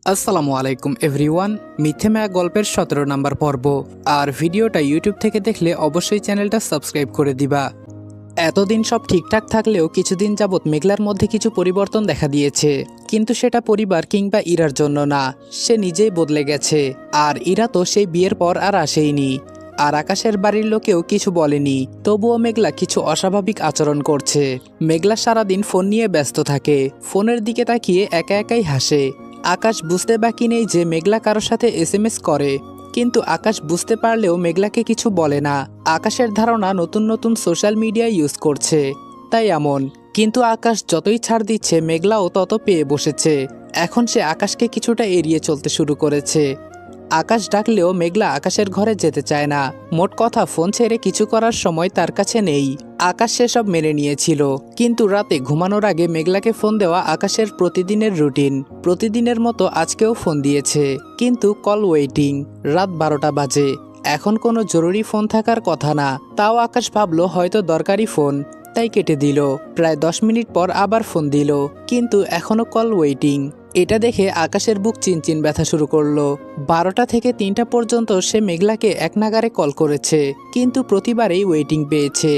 আসসালামু আলাইকুম এভরিওয়ান। মিথ্যে মায়া গল্পের 17 নম্বর পর্ব। আর ভিডিওটা ইউটিউব থেকে দেখলে অবশ্যই চ্যানেলটা সাবস্ক্রাইব করে দিবা। এতদিন সব ঠিকঠাক থাকলেও কিছুদিন যাবৎ মেঘলার মধ্যে কিছু পরিবর্তন দেখা দিয়েছে, কিন্তু সেটা পরিবার কিংবা ইরার জন্য না, সে নিজেই বদলে গেছে। আর ইরা তো সেই বিয়ের পর আর আসেইনি, আর আকাশের বাড়ির লোকেও কিছু বলেনি। তবুও মেঘলা কিছু অস্বাভাবিক আচরণ করছে। মেঘলা সারাদিন ফোন নিয়ে ব্যস্ত থাকে, ফোনের দিকে তাকিয়ে একা একাই হাসে। আকাশ বুঝতে বাকি নেই যে মেঘলা কারোর সাথে এসএমএস করে, কিন্তু আকাশ বুঝতে পারলেও মেঘলাকে কিছু বলে না। আকাশের ধারণা নতুন নতুন সোশ্যাল মিডিয়া ইউজ করছে, তাই এমন। কিন্তু আকাশ যতই ছাড় দিচ্ছে মেঘলাও তত পেয়ে বসেছে। এখন সে আকাশকে কিছুটা এড়িয়ে চলতে শুরু করেছে। আকাশ ডাকলেও মেঘলা আকাশের ঘরে যেতে চায় না। মোট কথা ফোন ছেড়ে কিছু করার সময় তার কাছে নেই। আকাশ সেসব মেনে নিয়েছিল, কিন্তু রাতে ঘুমানোর আগে মেঘলাকে ফোন দেওয়া আকাশের প্রতিদিনের রুটিন। প্রতিদিনের মতো আজকেও ফোন দিয়েছে, কিন্তু কল ওয়েটিং। রাত 12টা বাজে, এখন কোনো জরুরি ফোন থাকার কথা না। তাও আকাশ ভাবলো হয়তো দরকারি ফোন, তাই কেটে দিল। প্রায় 10 মিনিট পর আবার ফোন দিল, কিন্তু এখনো কল ওয়েটিং। এটা দেখে আকাশের বুক চিনচিন ব্যথা শুরু করলো। 12টা থেকে 3টা পর্যন্ত সে মেঘলাকে এক নাগারে কল করেছে, কিন্তু প্রতিবারেই ওয়েটিং পেয়েছে।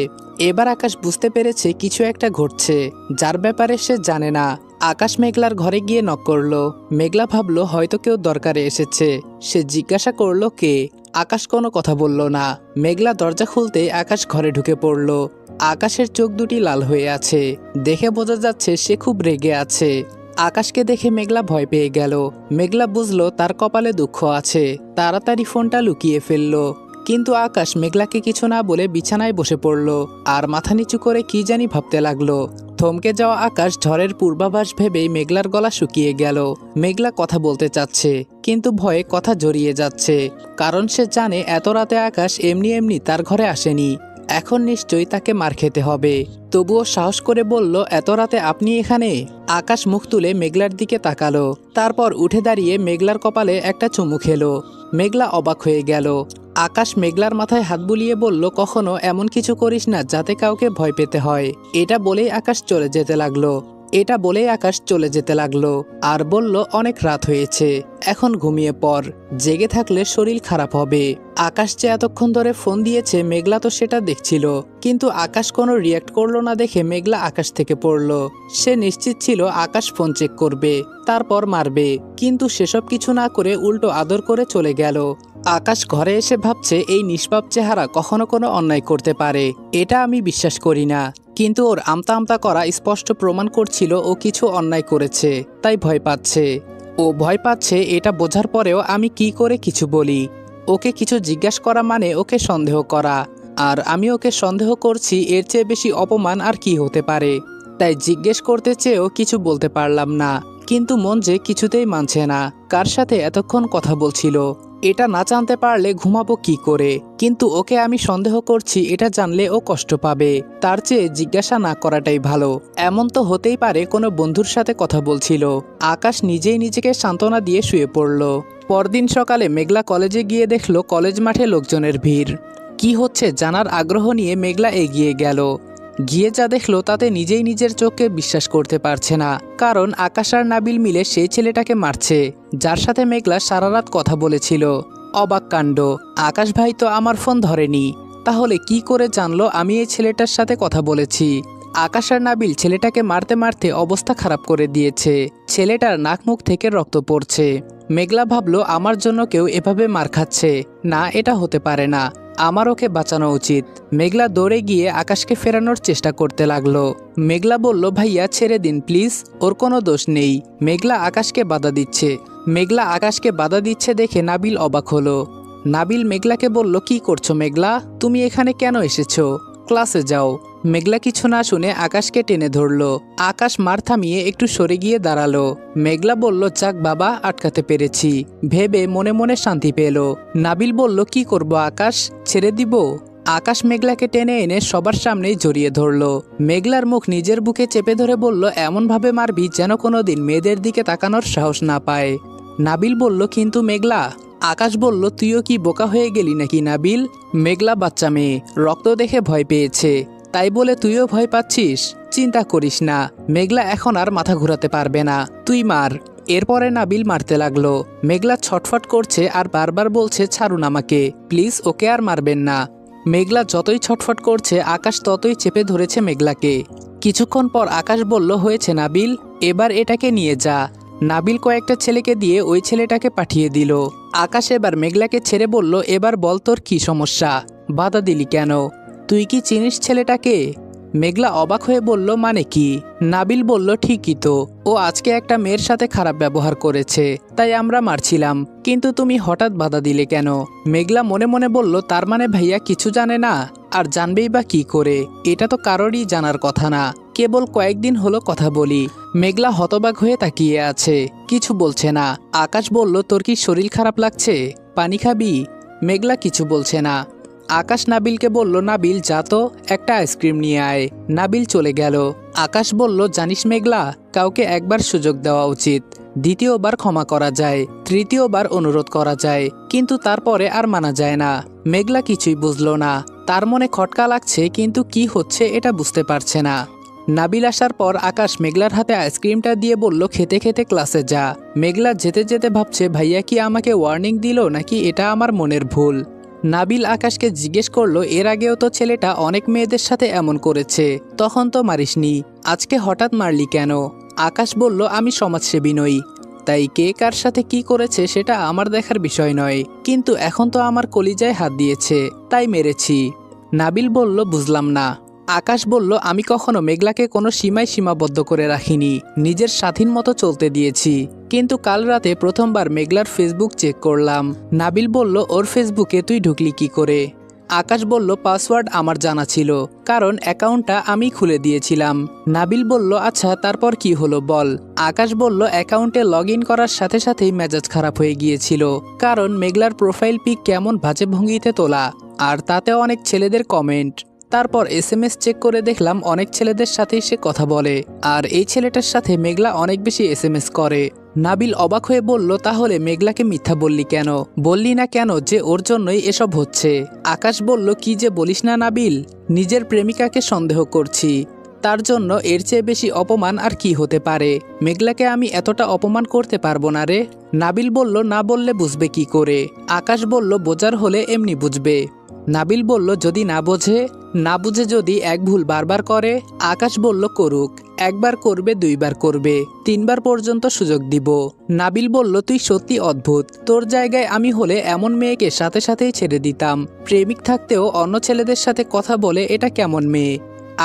এবার আকাশ বুঝতে পেরেছে কিছু একটা ঘটছে, যার ব্যাপারে সে জানে না। আকাশ মেঘলার ঘরে গিয়ে নক করলো। মেঘলা ভাবলো হয়তো কেউ দরকারে এসেছে। সে জিজ্ঞাসা করলো কে। আকাশ কোনো কথা বলল না। মেঘলা দরজা খুলতে আকাশ ঘরে ঢুকে পড়ল। আকাশের চোখ দুটি লাল হয়ে আছে, দেখে বোঝা যাচ্ছে সে খুব রেগে আছে। আকাশকে দেখে মেঘলা ভয় পেয়ে গেল। মেঘলা বুঝলো তার কপালে দুঃখ আছে, তাড়াতাড়ি ফোনটা লুকিয়ে ফেললো। কিন্তু আকাশ মেঘলাকে কিছু না বলে বিছানায় বসে পড়ল, আর মাথা নিচু করে কি জানি ভাবতে লাগলো। থমকে যাওয়া আকাশ ঝড়ের পূর্বাভাস ভেবেই মেঘলার গলা শুকিয়ে গেল। মেঘলা কথা বলতে চাচ্ছে, কিন্তু ভয়ে কথা জড়িয়ে যাচ্ছে, কারণ সে জানে এত রাতে আকাশ এমনি এমনি তার ঘরে আসেনি। এখন নিশ্চয়ই তাকে মার খেতে হবে। তবুও সাহস করে বলল, এত রাতে আপনি এখানে? আকাশ মুখ তুলে মেঘলার দিকে তাকালো, তারপর উঠে দাঁড়িয়ে মেঘলার কপালে একটা চুমু খেলো। মেঘলা অবাক হয়ে গেল। আকাশ মেঘলার মাথায় হাত বুলিয়ে বলল, কখনো এমন কিছু করিস না যাতে কাউকে ভয় পেতে হয়। এটা বলেই আকাশ চলে যেতে লাগলো আর বলল, অনেক রাত হয়েছে, এখন ঘুমিয়ে পড়, জেগে থাকলে শরীর খারাপ হবে। আকাশ যে এতক্ষণ ধরে ফোন দিয়েছে মেঘলা তো সেটা দেখছিল, কিন্তু আকাশ কোনো রিয়াক্ট করলো না দেখে মেঘলা আকাশ থেকে পড়ল। সে নিশ্চিত ছিল আকাশ ফোন চেক করবে, তারপর মারবে, কিন্তু সেসব কিছু না করে উল্টো আদর করে চলে গেল। আকাশ ঘরে এসে ভাবছে এই নিষ্পাপ চেহারা কখনো কোনো অন্যায় করতে পারে, এটা আমি বিশ্বাস করি না। কিন্তু ওর আমতা আমতা করা স্পষ্ট প্রমাণ করছিল ও কিছু অন্যায় করেছে, তাই ভয় পাচ্ছে। ও ভয় পাচ্ছে এটা বোঝার পরেও আমি কি করে কিছু বলি। ওকে কিছু জিজ্ঞাসা করা মানে ওকে সন্দেহ করা, আর আমি ওকে সন্দেহ করছি, এর চেয়ে বেশি অপমান আর কি হতে পারে। তাই জিজ্ঞেস করতে চেয়েও কিছু বলতে পারলাম না। কিন্তু মন যে কিছুতেই মানছে না। কার সাথে এতক্ষণ কথা বলছিল, এটা না জানতে পারলে ঘুমাবো কি করে। কিন্তু ওকে আমি সন্দেহ করছি এটা জানলে ও কষ্ট পাবে, তার চেয়ে জিজ্ঞাসা না করাটাই ভালো। এমন তো হতেই পারে কোনো বন্ধুর সাথে কথা বলছিল। আকাশ নিজেই নিজেকে সান্ত্বনা দিয়ে শুয়ে পড়ল। পরদিন সকালে মেঘলা কলেজে গিয়ে দেখলো কলেজ মাঠে লোকজনের ভিড়। কি হচ্ছে জানার আগ্রহ নিয়ে মেঘলা এগিয়ে গেল। গিয়ে যা দেখলো তাতে নিজেই নিজের চোখকে বিশ্বাস করতে পারছে না, কারণ আকাশ আর নাবিল মিলে সেই ছেলেটাকে মারছে যার সাথে মেঘলা সারা রাত কথা বলেছিল। অবাক কাণ্ড, আকাশ ভাই তো আমার ফোন ধরেনি, তাহলে কি করে জানলো আমি এই ছেলেটার সাথে কথা বলেছি? আকাশ আর নাবিল ছেলেটাকে মারতে মারতে অবস্থা খারাপ করে দিয়েছে। ছেলেটার নাক মুখ থেকে রক্ত পড়ছে। মেঘলা ভাবলো আমার জন্য কেউ এভাবে মার খাচ্ছে না, এটা হতে পারে না, আমার ওকে বাঁচানো উচিত। মেঘলা দৌড়ে গিয়ে আকাশকে ফেরানোর চেষ্টা করতে লাগলো। মেঘলা বলল, ভাইয়া ছেড়ে দিন প্লিজ, ওর কোনো দোষ নেই। মেঘলা আকাশকে বাধা দিচ্ছে দেখে নাবিল অবাক হলো। নাবিল মেঘলাকে বলল, কি করছো মেঘলা, তুমি এখানে কেন এসেছো? ক্লাসে যাও। মেঘলা কিছু না শুনে আকাশকে টেনে ধরলো। আকাশ মার থামিয়ে একটু সরে গিয়ে দাঁড়ালো। মেঘলা বলল, যাক বাবা, আটকাতে পেরেছি, ভেবে মনে মনে শান্তি পেল। নাবিল বলল, কি করব আকাশ, ছেড়ে দিব? আকাশ মেঘলাকে টেনে এনে সবার সামনেই জড়িয়ে ধরলো। মেঘলার মুখ নিজের বুকে চেপে ধরে বলল, এমনভাবে মারবি যেন কোনোদিন মেয়েদের দিকে তাকানোর সাহস না পায়। নাবিল বলল, কিন্তু মেঘলা। আকাশ বলল, তুইও কি বোকা হয়ে গেলি নাকি নাবিল? মেঘলা বাচ্চা মেয়ে, রক্ত দেখে ভয় পেয়েছে, তাই বলে তুইও ভয় পাচ্ছিস? চিন্তা করিস না, মেঘলা এখন আর মাথা ঘুরাতে পারবে না, তুই মার। এরপরে নাবিল মারতে লাগলো। মেঘলা ছটফট করছে আর বারবার বলছে, ছাড়ুন আমাকে প্লিজ, ওকে আর মারবেন না। মেঘলা যতই ছটফট করছে আকাশ ততই চেপে ধরেছে মেঘলাকে। কিছুক্ষণ পর আকাশ বলল, হয়েছে নাবিল, এবার এটাকে নিয়ে যা। নাবিল কয়েকটা ছেলেকে দিয়ে ওই ছেলেটাকে পাঠিয়ে দিল। আকাশ এবার মেঘলাকে ছেড়ে বলল, এবার বল তোর কি সমস্যা, বাধা দিলি কেন, তুই কি চিনিস ছেলেটাকে? মেঘলা অবাক হয়ে বলল, মানে কি? নাবিল বলল, ঠিকই তো, ও আজকে একটা মেয়ের সাথে খারাপ ব্যবহার করেছে, তাই আমরা মারছিলাম, কিন্তু তুমি হঠাৎ বাধা দিলে কেন? মেঘলা মনে মনে বলল, তার মানে ভাইয়া কিছু জানে না, আর জানবেই বা কি করে, এটা তো কারোরই জানার কথা না, কেবল কয়েকদিন হলো কথা বলি। মেঘলা হতবাক হয়ে তাকিয়ে আছে, কিছু বলছে না। আকাশ বলল, তোর কি শরীর খারাপ লাগছে, পানি খাবি? মেঘলা কিছু বলছে না। আকাশ নাবিলকে বলল, নাবিল যা তো, একটা আইসক্রিম নিয়ে আয়। নাবিল চলে গেল। আকাশ বলল, জানিস মেঘলা, কাউকে একবার সুযোগ দেওয়া উচিত, দ্বিতীয়বার ক্ষমা করা যায়, তৃতীয়বার অনুরোধ করা যায়, কিন্তু তারপরে আর মানা যায় না। মেঘলা কিছুই বুঝলো না, তার মনে খটকা লাগছে, কিন্তু কি হচ্ছে এটা বুঝতে পারছে না। নাবিল আসার পর আকাশ মেঘলার হাতে আইসক্রিমটা দিয়ে বলল, খেতে খেতে ক্লাসে যা। মেঘলা যেতে যেতে ভাবছে, ভাইয়া কি আমাকে ওয়ার্নিং দিল নাকি এটা আমার মনের ভুল। নাবিল আকাশকে জিজ্ঞেস করলো, এর আগেও তো ছেলেটা অনেক মেয়েদের সাথে এমন করেছে, তখন তো মারিসনি, আজকে হঠাৎ মারলি কেন? আকাশ বলল, আমি সমাজসেবী নই, তাই কে কার সাথে কি করেছে সেটা আমার দেখার বিষয় নয়, কিন্তু এখন তো আমার কলিজায় হাত দিয়েছে, তাই মেরেছি। নাবিল বলল, বুঝলাম না। আকাশ বলল, আমি কখনো মেঘলাকে কোনো সীমায় সীমাবদ্ধ করে রাখিনি, নিজের স্বাধীন মতো চলতে দিয়েছি, কিন্তু কাল রাতে প্রথমবার মেঘলার ফেসবুক চেক করলাম। নাবিল বলল, ওর ফেসবুকে তুই ঢুকলি কি করে? আকাশ বলল, পাসওয়ার্ড আমার জানা ছিল, কারণ অ্যাকাউন্টটা আমি খুলে দিয়েছিলাম। নাবিল বলল, আচ্ছা তারপর কি হলো বল। আকাশ বলল, অ্যাকাউন্টে লগ ইন করার সাথে সাথেই মেজাজ খারাপ হয়ে গিয়েছিল, কারণ মেঘলার প্রোফাইল পিক কেমন বাজে ভঙ্গিতে তোলা, আর তাতে অনেক ছেলেদের কমেন্ট। তারপর এসএমএস চেক করে দেখলাম অনেক ছেলেদের সাথেই সে কথা বলে, আর এই ছেলেটার সাথে মেঘলা অনেক বেশি এসএমএস করে। নাবিল অবাক হয়ে বলল, তাহলে মেঘলাকে মিথ্যা বললি কেন, বললি না কেন যে ওর জন্যই এসব হচ্ছে? আকাশ বলল, কি যে বলিস না নাবিল, নিজের প্রেমিকাকে সন্দেহ করছি, তার জন্য এর চেয়ে বেশি অপমান আর কি হতে পারে? মেঘলাকে আমি এতটা অপমান করতে পারবো না রে। নাবিল বলল, না বললে বুঝবে কি করে? আকাশ বলল, বোঝার হলে এমনি বুঝবে। নাবিল বলল, যদি না বুঝে যদি এক ভুল বারবার করে? আকাশ বলল, করুক, একবার করবে, দুইবার করবে, তিনবার পর্যন্ত সুযোগ দিব। নাবিল বলল, তুই সত্যি অদ্ভুত, তোর জায়গায় আমি হলে এমন মেয়েকে সাথে সাথেই ছেড়ে দিতাম, প্রেমিক থাকতেও অন্য ছেলেদের সাথে কথা বলে, এটা কেমন মেয়ে?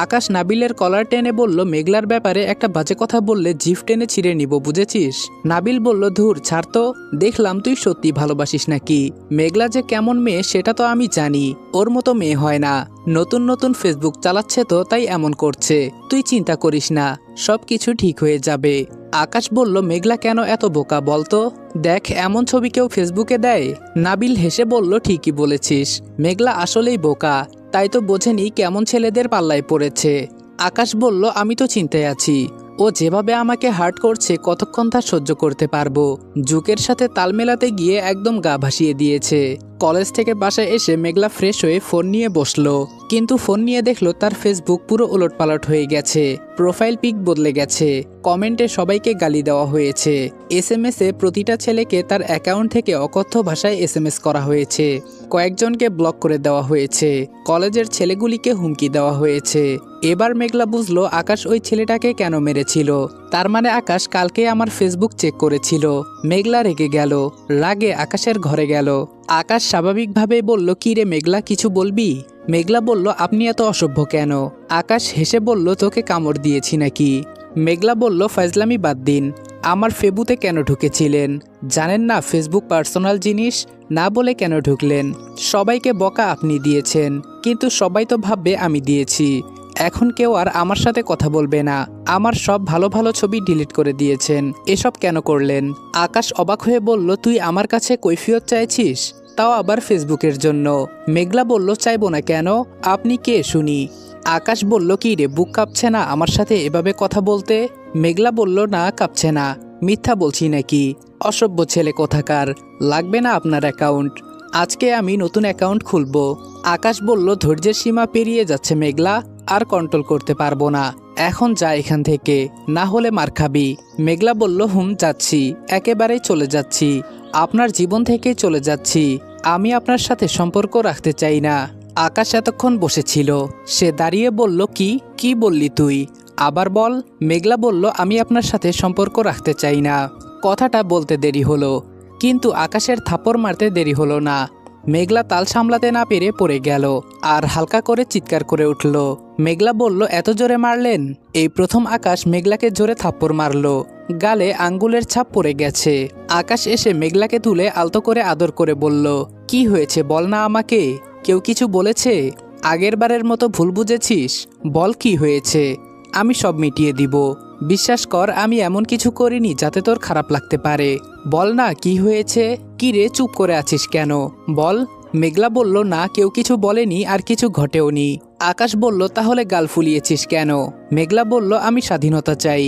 আকাশ নাবিলের কলার টেনে বলল, মেঘলার ব্যাপারে একটা বাজে কথা বললে জিভ টেনে ছিঁড়ে নিব, বুঝেছিস? নাবিল বলল, ধুর ছাড় তো, দেখলাম তুই সত্যি ভালোবাসিস নাকি। মেঘলা যে কেমন মেয়ে সেটা তো আমি জানি, ওর মতো মেয়ে হয় না, নতুন নতুন ফেসবুক চালাচ্ছে তো তাই এমন করছে, তুই চিন্তা করিস না, সব কিছু ঠিক হয়ে যাবে। আকাশ বলল, মেঘলা কেন এত বোকা বলতো, দেখ এমন ছবি কেউ ফেসবুকে দেয়? নাবিল হেসে বলল, ঠিকই বলেছিস, মেঘলা আসলেই বোকা, তাই তো বোঝেনি কেমন ছেলেদের পাল্লায় পড়েছে। আকাশ বলল, আমি তো চিন্তায় আছি, ও যেভাবে আমাকে হার্ট করছে কতক্ষণ তা সহ্য করতে পারবো? যুগের সাথে তাল মেলাতে গিয়ে একদম গা ভাসিয়ে দিয়েছে। কলেজ থেকে বাসায় এসে মেঘলা ফ্রেশ হয়ে ফোন নিয়ে বসলো, কিন্তু ফোন নিয়ে দেখলো তার ফেসবুক পুরো উলটপালট হয়ে গেছে, প্রোফাইল পিক বদলে গেছে, কমেন্টে সবাইকে গালি দেওয়া হয়েছে, এসএমএসে প্রতিটা ছেলেকে তার অ্যাকাউন্ট থেকে অকথ্য ভাষায় এসএমএস করা হয়েছে, কয়েকজনকে ব্লক করে দেওয়া হয়েছে, কলেজের ছেলেগুলিকে হুমকি দেওয়া হয়েছে। এবার মেঘলা বুঝলো আকাশ ওই ছেলেটাকে কেন মেরেছিল, তার মানে আকাশ কালকে আমার ফেসবুক চেক করেছিল। মেঘলা রেগে গেল, রাগে আকাশের ঘরে গেল। আকাশ স্বাভাবিকভাবে বলল, কি রে মেঘলা, কিছু বলবি? মেঘলা বলল, আপনি এত অসভ্য কেন? আকাশ হেসে বলল, তোকে কামড় দিয়েছি নাকি? মেঘলা বলল, ফাজলামি বাদ দিন, আমার ফেবুতে কেন ঢুকেছিলেন? জানেন না ফেসবুক পার্সোনাল জিনিস, না বলে কেন ঢুকলেন? সবাইকে বকা আপনি দিয়েছেন, কিন্তু সবাই তো ভাববে আমি দিয়েছি, এখন কেউ আর আমার সাথে কথা বলবে না, আমার সব ভালো ভালো ছবি ডিলিট করে দিয়েছেন, এসব কেন করলেন? আকাশ অবাক হয়ে বলল, তুই আমার কাছে কৈফিয়ত চাইছিস, তাও আবার ফেসবুকের জন্য? মেঘলা বলল, চাইবো না কেন, আপনি কে শুনি? আকাশ বলল, কি রে, বুক কাঁপছে না আমার সাথে এভাবে কথা বলতে? মেঘলা বলল, না কাঁপছে না, মিথ্যা বলছি নাকি? অসভ্য ছেলে কোথাকার, লাগবে না আপনার অ্যাকাউন্ট, আজকে আমি নতুন অ্যাকাউন্ট খুলব। আকাশ বলল, ধৈর্যের সীমা পেরিয়ে যাচ্ছে মেঘলা, আর কন্ট্রোল করতে পারবো না, এখন যা এখান থেকে, না হলে মার খাবি। মেঘলা বলল, যাচ্ছি, একেবারেই চলে যাচ্ছি, আপনার জীবন থেকেই চলে যাচ্ছি, আমি আপনার সাথে সম্পর্ক রাখতে চাই না। আকাশ এতক্ষণ বসেছিল, সে দাঁড়িয়ে বলল, কি বললি তুই, আবার বল। মেঘলা বলল, আমি আপনার সাথে সম্পর্ক রাখতে চাই না। কথাটা বলতে দেরি হলো, কিন্তু আকাশের থাপ্পড় মারতে দেরি হলো না। মেঘলা তাল সামলাতে না পেরে পড়ে গেল আর হালকা করে চিৎকার করে উঠল। মেঘলা বলল, এত জোরে মারলেন? এই প্রথম আকাশ মেঘলাকে জোরে থাপ্পড় মারল, গালে আঙ্গুলের ছাপ পড়ে গেছে। আকাশ এসে মেঘলাকে তুলে আলতো করে আদর করে বলল, কি হয়েছে বল না আমাকে, কেউ কিছু বলেছে? আগের বারের মতো ভুল বুঝেছিস, বল কি হয়েছে, আমি সব মিটিয়ে দিব। বিশ্বাস কর, আমি এমন কিছু করিনি যাতে তোর খারাপ লাগতে পারে। বল না কি হয়েছে। কি রে, চুপ করে আছিস কেন, বল। মেঘলা বলল, না, কেউ কিছু বলেনি আর কিছু ঘটেওনি। আকাশ বলল, তাহলে গাল ফুলিয়েছিস কেন? মেঘলা বলল, আমি স্বাধীনতা চাই।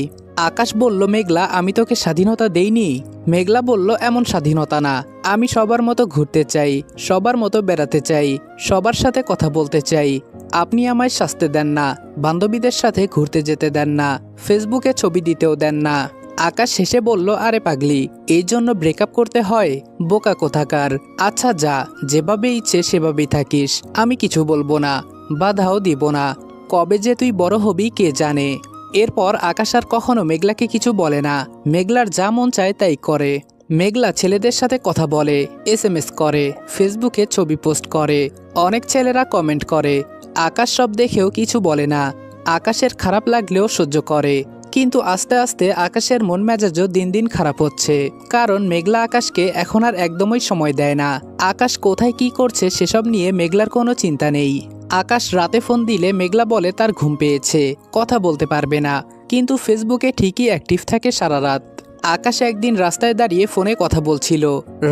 আকাশ বলল, মেঘলা, আমি তোকে স্বাধীনতা দেইনি। মেঘলা বলল, এমন স্বাধীনতা না, আমি সবার মতো ঘুরতে চাই, সবার মতো বেড়াতে চাই, সবার সাথে কথা বলতে চাই। আপনি আমায় শাস্তি দেন না, বান্ধবীদের সাথে ঘুরতে যেতে দেন না, ফেসবুকে ছবি দিতেও দেন না। আকাশ হেসে বলল, আরে পাগলি, এই জন্য ব্রেকআপ করতে হয়? বোকা কোথাকার। আচ্ছা যা, যেভাবে ইচ্ছে সেভাবেই থাকিস, আমি কিছু বলবো না, বাধাও দিব না। কবে যে তুই বড় হবি কে জানে। এরপর আকাশ আর কখনো মেঘলাকে কিছু বলে না। মেঘলার যা মন চায় তাই করে। মেঘলা ছেলেদের সাথে কথা বলে, SMS করে, ফেসবুকে ছবি পোস্ট করে, অনেক ছেলেরা কমেন্ট করে। আকাশ সব দেখেও কিছু বলে না, আকাশের খারাপ লাগলেও সহ্য করে। কিন্তু আস্তে আস্তে আকাশের মন মেজাজও দিন দিন খারাপ হচ্ছে, কারণ মেঘলা আকাশকে এখন আর একদমই সময় দেয় না। আকাশ কোথায় কি করছে সেসব নিয়ে মেঘলার কোনো চিন্তা নেই। আকাশ রাতে ফোন দিলে মেঘলা বলে তার ঘুম পেয়েছে, কথা বলতে পারবে না, কিন্তু ফেসবুকে ঠিকই অ্যাক্টিভ থাকে সারা রাত। আকাশ একদিন রাস্তায় দাঁড়িয়ে ফোনে কথা বলছিল,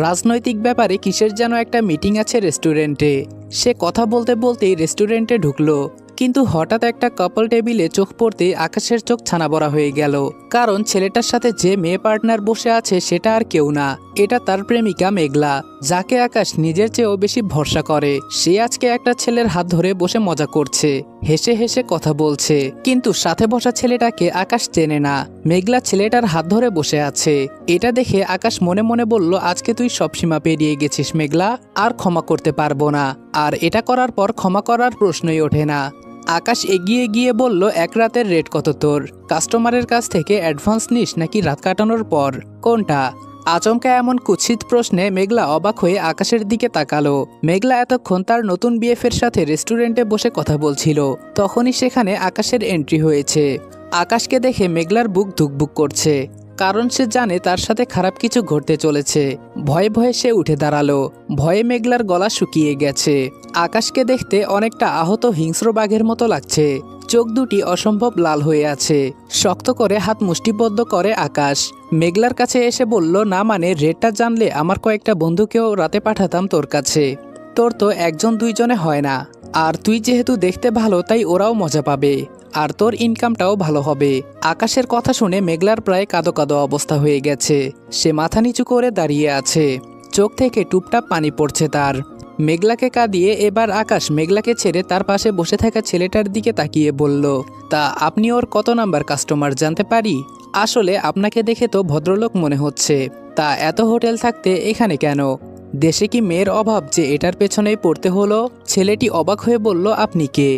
রাজনৈতিক ব্যাপারে কিসের যেন একটা মিটিং আছে রেস্টুরেন্টে। সে কথা বলতে বলতেই রেস্টুরেন্টে ঢুকলো, কিন্তু হঠাৎ একটা কাপল টেবিলে চোখ পড়তে আকাশের চোখ ছানাবড়া হয়ে গেল, কারণ ছেলেটার সাথে যে মেয়ে পার্টনার বসে আছে সেটা আর কেউ না, এটা তার প্রেমিকা মেঘলা, যাকে আকাশ নিজের চেয়েও বেশি ভরসা করে। সে আজকে একটা ছেলের হাত ধরে বসে মজা করছে, হেসে হেসে কথা বলছে, কিন্তু সাথে বসা ছেলেটাকে আকাশ চেনে না। মেঘলা ছেলেটার হাত ধরে বসে আছে। এটা দেখে আকাশ মনে মনে বলল, আজকে তুই সব সীমা পেরিয়ে গেছিস মেঘলা, আর ক্ষমা করতে পারবো না, আর এটা করার পর ক্ষমা করার প্রশ্নই ওঠে না। আকাশ এগিয়ে গিয়ে বলল, এক রাতের রেট কত তোর? কাস্টমারের কাছ থেকে অ্যাডভান্স নিস নাকি রাত কাটানোর পর, কোনটা? আচমকা এমন কুৎসিত প্রশ্নে মেঘলা অবাক হয়ে আকাশের দিকে তাকালো। মেঘলা এতক্ষণ তার নতুন বিএফের সাথে রেস্টুরেন্টে বসে কথা বলছিল, তখনই সেখানে আকাশের এন্ট্রি হয়েছে। আকাশকে দেখে মেঘলার বুক ধুকভুক করছে, কারণ সে জানে তার সাথে খারাপ কিছু ঘটতে চলেছে। ভয়ে ভয়ে সে উঠে দাঁড়ালো, ভয়ে মেঘলার গলা শুকিয়ে গেছে। আকাশকে দেখতে অনেকটা আহত হিংস্র বাঘের মতো লাগছে, চোখ দুটি অসম্ভব লাল হয়ে আছে। শক্ত করে হাত মুষ্টিবদ্ধ করে আকাশ মেঘলার কাছে এসে বলল, না মানে রেটটা জানলে আমার কয়েকটা বন্ধুকেও রাতে পাঠাতাম তোর কাছে। তোর তো একজন দুইজনে হয় না, আর তুই যেহেতু দেখতে ভালো তাই ওরাও মজা পাবে, আর তোর ইনকামটাও ভালো হবে। আকাশের কথা শুনে মেঘলার প্রায় কাঁদো কাঁদো অবস্থা হয়ে গেছে। সে মাথা নিচু করে দাঁড়িয়ে আছে, চোখ থেকে টুপটাপ পানি পড়ছে তার। মেঘলাকে কাঁদিয়ে এবার আকাশ মেঘলাকে ছেড়ে তার পাশে বসে থাকা ছেলেটার দিকে তাকিয়ে বলল, তা আপনি ওর কত নাম্বার কাস্টমার জানতে পারি? আসলে আপনাকে দেখে তো ভদ্রলোক মনে হচ্ছে, তা এত হোটেল থাকতে এখানে কেন? দেশে কি মেয়ের অভাব যে এটার পেছনেই পড়তে হলো? ছেলেটি অবাক হয়ে বলল, আপনি কে,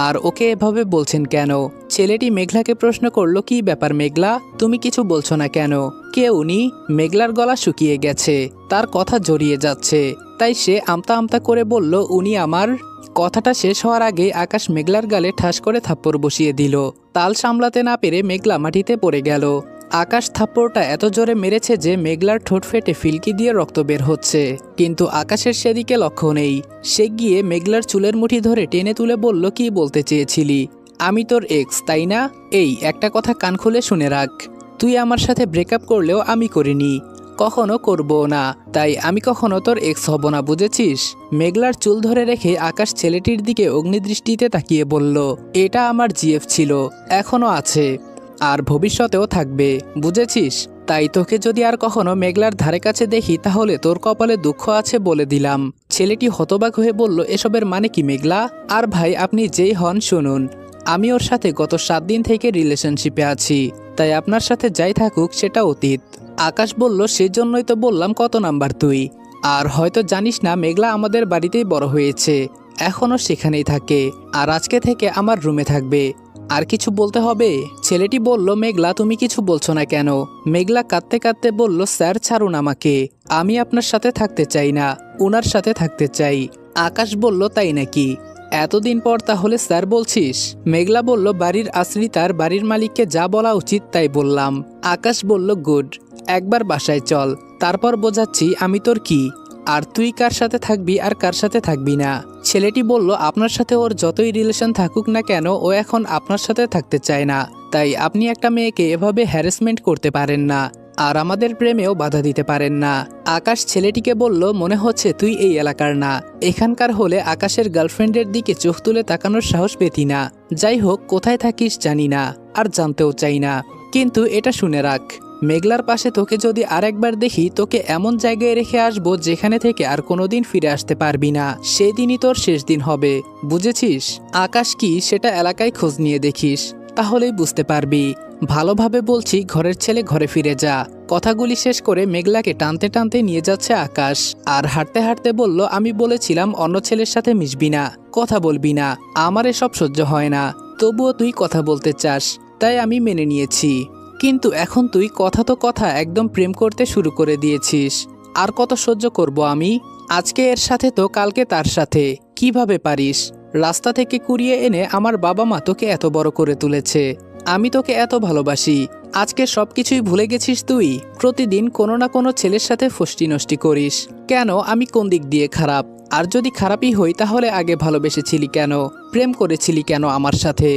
আর ওকে এভাবে বলছেন কেন? ছেলেটি মেঘলাকে প্রশ্ন করল, কি ব্যাপার মেঘলা, তুমি কিছু বলছো না কেন? কে উনি? মেঘলার গলা শুকিয়ে গেছে, তার কথা জড়িয়ে যাচ্ছে, তাই সে আমতা আমতা করে বলল, উনি আমার। কথাটা শেষ হওয়ার আগে আকাশ মেঘলার গালে ঠাস করে থাপ্পড় বসিয়ে দিল। তাল সামলাতে না পেরে মেঘলা মাটিতে পড়ে গেল। আকাশ থাপ্পড়টা এত জোরে মেরেছে যে মেঘলার ঠোঁট ফেটে ফিলকি দিয়ে রক্ত বের হচ্ছে, কিন্তু আকাশের সেদিকে লক্ষ্য নেই। সে গিয়ে মেঘলার চুলের মুঠি ধরে টেনে তুলে বলল, কি বলতে চেয়েছিলি? আমি তোর এক্স, তাই না? এই একটা কথা কান খুলে শুনে রাখ, তুই আমার সাথে ব্রেকআপ করলেও আমি করিনি, কখনো করবো না, তাই আমি কখনো তোর এক্স হব না, বুঝেছিস? মেঘলার চুল ধরে রেখে আকাশ ছেলেটির দিকে অগ্নিদৃষ্টিতে তাকিয়ে বলল, এটা আমার জিএফ ছিল, এখনো আছে, আর ভবিষ্যতেও থাকবে, বুঝেছিস? তাই তোকে যদি আর কখনো মেঘলার ধারে কাছে দেখি তাহলে তোর কপালে দুঃখ আছে বলে দিলাম। ছেলেটি হতবাক হয়ে বলল, এসবের মানে কি মেঘলা? আর ভাই আপনি যেই হন শুনুন, আমি ওর সাথে গত 7 দিন থেকে রিলেশনশিপে আছি, তাই আপনার সাথে যাই থাকুক সেটা অতীত। আকাশ বলল, সেজন্যই তো বললাম কত নাম্বার তুই। আর হয়তো জানিস না, মেঘলা আমাদের বাড়িতেই বড় হয়েছে, এখনও সেখানেই থাকে, আর আজকে থেকে আমার রুমে থাকবে। আর কিছু বলতে হবে? ছেলেটি বলল, মেঘলা তুমি কিছু বলছো না কেন? মেঘলা কাঁদতে কাঁদতে বলল, স্যার ছাড়ুন আমাকে, আমি আপনার সাথে থাকতে চাই না, ওনার সাথে থাকতে চাই। আকাশ বলল, তাই নাকি? এতদিন পর তাহলে স্যার বলছিস? মেঘলা বলল, বাড়ির আশ্রিতার বাড়ির মালিককে যা বলা উচিত তাই বললাম। আকাশ বলল, গুড, একবার বাসায় চল, তারপর বোঝাচ্ছি আমি তোর কি, আর তুই কার সাথে থাকবি আর কার সাথে থাকবি না। ছেলেটি বলল, আপনার সাথে ওর যতই রিলেশন থাকুক না কেন, ও এখন আপনার সাথে থাকতে চায় না, তাই আপনি একটা মেয়েকে এভাবে হ্যারাসমেন্ট করতে পারেন না, আর আমাদের প্রেমেও বাধা দিতে পারেন না। আকাশ ছেলেটিকে বলল, মনে হচ্ছে তুই এই এলাকার না, এখানকার হলে আকাশের গার্লফ্রেন্ডের দিকে চোখ তুলে তাকানোর সাহস পেতি না। যাই হোক, কোথায় থাকিস জানি না, আর জানতেও চাই না, কিন্তু এটা শুনে রাখ, মেঘলার পাশে তোকে যদি আরেকবার দেখি, তোকে এমন জায়গায় রেখে আসবো যেখানে থেকে আর কোনোদিন ফিরে আসতে পারবি না, সেই দিনই তোর শেষ দিন হবে, বুঝেছিস? আকাশ কি সেটা এলাকায় খোঁজ নিয়ে দেখিস, তাহলেই বুঝতে পারবি। ভালোভাবে বলছি, ঘরের ছেলে ঘরে ফিরে যা। কথাগুলি শেষ করে মেঘলাকে টানতে টানতে নিয়ে যাচ্ছে আকাশ, আর হাঁটতে হাঁটতে বলল, আমি বলেছিলাম অন্য ছেলের সাথে মিশবি না, কথা বলবি না, আমার এসব সহ্য হয় না, তবুও তুই কথা বলতে চাস, তাই আমি মেনে নিয়েছি। কিন্তু এখন তুই কথা তো কথা, একদম প্রেম করতে শুরু করে দিয়েছিস, আর কত সহ্য করব আমি? আজকে এর সাথে তো কালকে তার সাথে, কিভাবে পারিস? রাস্তা থেকে কুড়িয়ে এনে আমার বাবা মা তোকে এত বড় করে তুলেছে, আমি তোকে এত ভালোবাসি, আজকে সবকিছুই ভুলে গেছিস তুই? প্রতিদিন কোনো না কোনো ছেলের সাথে ফষ্টি নষ্টি করিস, কেন? আমি কোন দিক দিয়ে খারাপ? আর যদি খারাপই হই, তাহলে আগে ভালোবেসেছিলি কেন? প্রেম করেছিলি কেন আমার সাথে?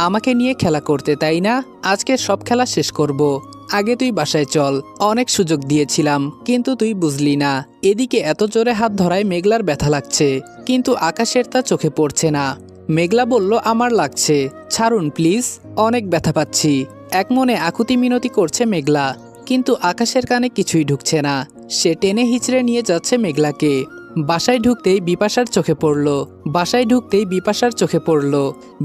আমাকে নিয়ে খেলা করতে, তাই না? আজকে সব খেলা শেষ করব, আগে তুই বাসায় চল। অনেক সুযোগ দিয়েছিলাম, কিন্তু তুই বুঝলি না। এদিকে এত জোরে হাত ধরায় মেঘলার ব্যথা লাগছে, কিন্তু আকাশের তা চোখে পড়ছে না। মেঘলা বলল, আমার লাগছে, ছাড়ুন প্লিজ, অনেক ব্যথা পাচ্ছি। এক মনে আকুতি মিনতি করছে মেঘলা, কিন্তু আকাশের কানে কিছুই ঢুকছে না। সে টেনে হিচড়ে নিয়ে যাচ্ছে মেঘলাকে। বাসায় ঢুকতেই বিপাশার চোখে পড়ল।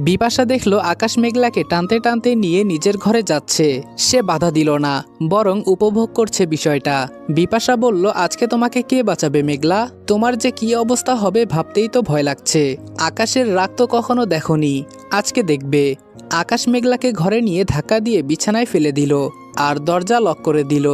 বিপাশা দেখলো আকাশ মেঘলাকে টানতে টানতে নিয়ে নিজের ঘরে যাচ্ছে। সে বাধা দিল না, বরং উপভোগ করছে বিষয়টা। বিপাশা বলল, আজকে তোমাকে কে বাঁচাবে মেঘলা? তোমার যে কি অবস্থা হবে ভাবতেই তো ভয় লাগছে। আকাশের রাগ তো কখনো দেখনি, আজকে দেখবে। আকাশ মেঘলাকে ঘরে নিয়ে ধাক্কা দিয়ে বিছানায় ফেলে দিল, আর দরজা লক করে দিল।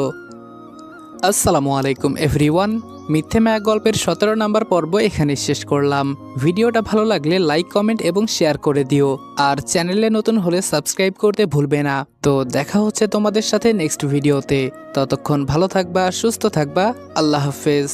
আসসালামু আলাইকুম এভরিওয়ান। মিথ্যে মায়া গল্পের 17 নম্বর পর্ব এখানে শেষ করলাম। ভিডিওটা ভালো লাগলে লাইক, কমেন্ট এবং শেয়ার করে দিও, আর চ্যানেলে নতুন হলে সাবস্ক্রাইব করতে ভুলবে না। তো দেখা হচ্ছে তোমাদের সাথে নেক্সট ভিডিওতে। ততক্ষণ ভালো থাকবা, সুস্থ থাকবা, আল্লাহ হাফেজ।